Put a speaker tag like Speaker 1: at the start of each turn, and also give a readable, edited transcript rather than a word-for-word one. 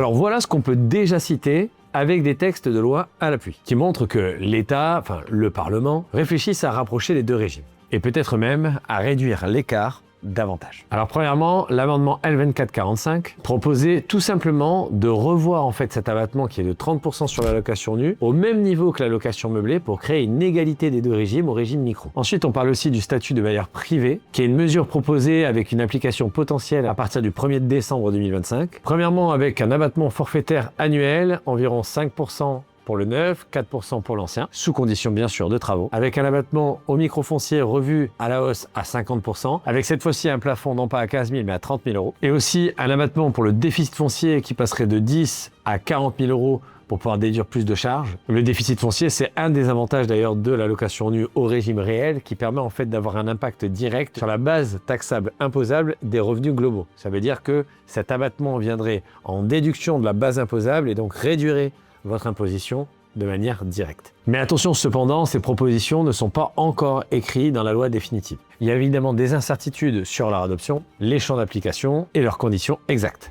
Speaker 1: Alors voilà ce qu'on peut déjà citer avec des textes de loi à l'appui, qui montrent que l'État, enfin le Parlement, réfléchissent à rapprocher les deux régimes, et peut-être même à réduire l'écart davantage. Alors premièrement, l'amendement L2445 proposait tout simplement de revoir en fait cet abattement qui est de 30% sur la location nue au même niveau que la location meublée pour créer une égalité des deux régimes au régime micro. Ensuite, on parle aussi du statut de bailleur privé, qui est une mesure proposée avec une application potentielle à partir du 1er décembre 2025. Premièrement, avec un abattement forfaitaire annuel, environ 5% pour le neuf, 4% pour l'ancien, sous condition bien sûr de travaux, avec un abattement au microfoncier revu à la hausse à 50%, avec cette fois-ci un plafond non pas à 15 000 mais à 30 000 euros, et aussi un abattement pour le déficit foncier qui passerait de 10 à 40 000 euros pour pouvoir déduire plus de charges. Le déficit foncier, c'est un des avantages d'ailleurs de la location nue au régime réel qui permet en fait d'avoir un impact direct sur la base taxable imposable des revenus globaux. Ça veut dire que cet abattement viendrait en déduction de la base imposable et donc réduirait votre imposition de manière directe. Mais attention cependant, ces propositions ne sont pas encore écrites dans la loi définitive. Il y a évidemment des incertitudes sur leur adoption, les champs d'application et leurs conditions exactes.